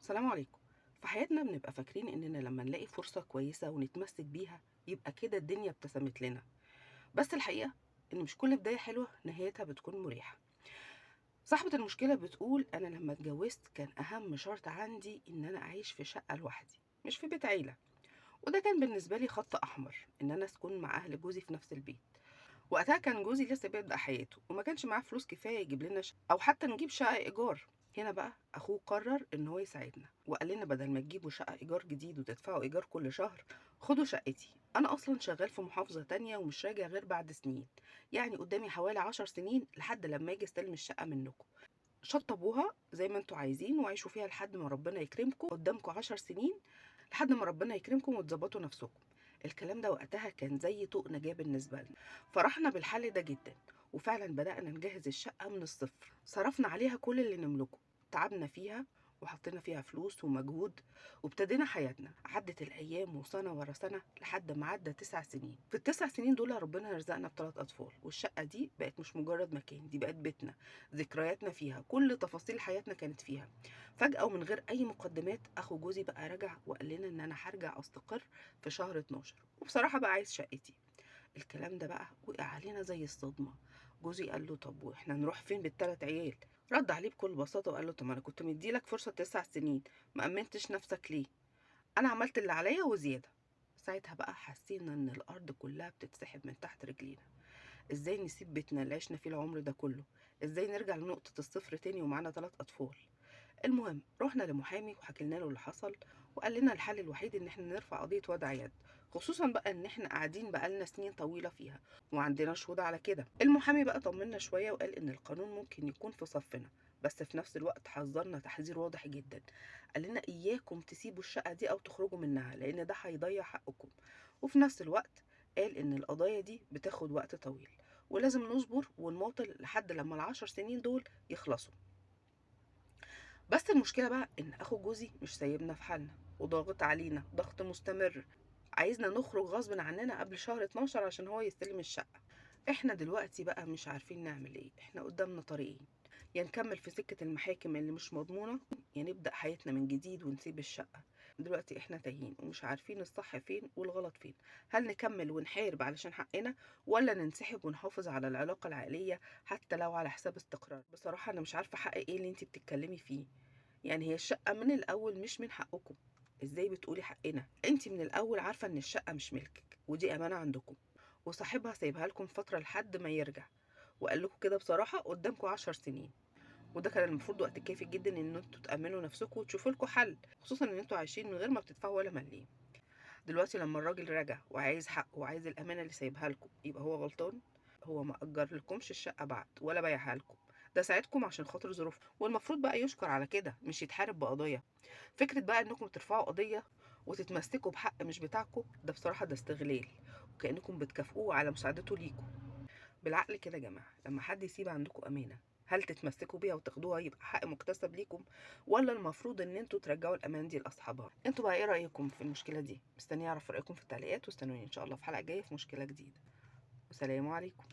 السلام عليكم. في حياتنا بنبقى فاكرين اننا لما نلاقي فرصة كويسة ونتمسك بيها يبقى كده الدنيا ابتسمت لنا. بس الحقيقة ان مش كل بداية حلوة نهايتها بتكون مريحة. صاحبة المشكلة بتقول انا لما اتجوزت كان اهم شرط عندي ان انا اعيش في شقة لوحدي مش في بيت عيلة. وده كان بالنسبة لي خط احمر ان انا اسكن مع اهل جوزي في نفس البيت. وقتها كان جوزي لسه بيبدأ حياته وما كانش معاه فلوس كفاية يجيب لنا شقة أو حتى نجيب شقة إيجار. هنا بقى أخوه قرر إن هو يساعدنا وقال لنا بدل ما تجيبوا شقة إيجار جديد وتدفعوا إيجار كل شهر، خدوا شقتي. أنا أصلا شغال في محافظة تانية ومش راجع غير بعد سنين، يعني قدامي حوالي 10 سنين لحد لما أجي أستلم الشقة منكم. شطبوها زي ما انتوا عايزين وعيشوا فيها لحد ما ربنا يكرمكم، قدامكم 10 سنين لحد ما ربنا يكرمكم وتظبطوا نفسكم. الكلام ده وقتها كان زي طوق نجاة بالنسبة لنا. فرحنا بالحل ده جدا، وفعلا بدأنا نجهز الشقة من الصفر. صرفنا عليها كل اللي نملكه، تعبنا فيها وحطينا فيها فلوس ومجهود، وابتدينا حياتنا. عدت الأيام وسنة ورا سنة لحد ما عدى 9 سنين. في ال9 سنين دول ربنا رزقنا ب3 أطفال، والشقة دي بقت مش مجرد مكان، دي بقت بيتنا. ذكرياتنا فيها، كل تفاصيل حياتنا كانت فيها. فجأة ومن غير أي مقدمات أخو جوزي بقى رجع وقال لنا إن أنا هرجع أستقر في شهر 12، وبصراحة بقى عايز شقتي. الكلام ده بقى وقع علينا زي الصدمة. جوزي قال له طب واحنا نروح فين بال3 عيال؟ رد عليه بكل بساطة وقال له طب ما انا كنت مديلك فرصة 9 سنين، ما أمنتش نفسك ليه؟ انا عملت اللي عليا وزيادة. ساعتها بقى حسينا ان الارض كلها بتتسحب من تحت رجلينا. ازاي نسيب بيتنا اللي عشنا فيه العمر ده كله؟ ازاي نرجع لنقطة الصفر تاني ومعانا 3 أطفال؟ المهم رحنا لمحامي وحكينا له اللي حصل، وقال لنا الحل الوحيد ان احنا نرفع قضية وضع يد، خصوصا بقى ان احنا قاعدين بقالنا سنين طويلة فيها وعندنا شهود على كده. المحامي بقى طمنا شوية وقال ان القانون ممكن يكون في صفنا، بس في نفس الوقت حذرنا تحذير واضح جدا. قال لنا اياكم تسيبوا الشقة دي او تخرجوا منها لان ده هيضيع حقكم. وفي نفس الوقت قال ان القضايا دي بتاخد وقت طويل، ولازم نصبر ونماطل لحد لما ال10 سنين دول يخلصوا. بس المشكلة بقى إن أخو جوزي مش سايبنا في حالنا، وضاغط علينا ضغط مستمر، عايزنا نخرج غصب عننا قبل شهر 12 عشان هو يستلم الشقة. احنا دلوقتي بقى مش عارفين نعمل ايه. احنا قدامنا طريقين: يا نكمل في سكة المحاكم اللي مش مضمونة، يا نبدأ حياتنا من جديد ونسيب الشقة. دلوقتي احنا تايهين ومش عارفين الصح فين والغلط فين. هل نكمل ونحارب علشان حقنا، ولا ننسحب ونحافظ على العلاقة العائلية حتى لو على حساب استقرار؟ بصراحة أنا مش عارفة حق ايه اللي انتي بتتكلمي فيه. يعني هي الشقة من الأول مش من حقكم. ازاي بتقولي حقنا؟ انتي من الأول عارفة ان الشقة مش ملكك ودي أمانة عندكم، وصاحبها سايبها لكم فترة لحد ما يرجع، وقال لكم كده بصراحة قدامكم 10 سنين. وده كان المفروض وقت كافي جدا ان انتوا تأمنوا نفسكم وتشوفوا لكم حل، خصوصا ان انتوا عايشين من غير ما بتدفعوا ولا مليم. دلوقتي لما الراجل رجع وعايز حقه وعايز الأمانة اللي سايبها لكم، يبقى هو غلطان؟ هو ما أجر لكمش الشقة بعد ولا بيعها لكم، ده ساعدكم عشان خاطر ظروف، والمفروض بقى يشكر على كده مش يتحارب بقضية. فكرة بقى انكم ترفعوا قضية وتتمسكوا بحق مش بتاعكم، ده بصراحة ده استغلال، وكأنكم بتكافئوه على مساعدته ليكم. بالعقل كده يا جماعة، لما حد يسيب عندكم أمانة، هل تتمسكوا بيها وتاخدوها يبقى حق مكتسب ليكم، ولا المفروض ان انتوا ترجعوا الأمان دي لأصحابها؟ انتوا بقى ايه رأيكم في المشكلة دي؟ مستنية اعرف رأيكم في التعليقات، واستنوني ان شاء الله في حلقة جاية في مشكلة جديدة. والسلام عليكم.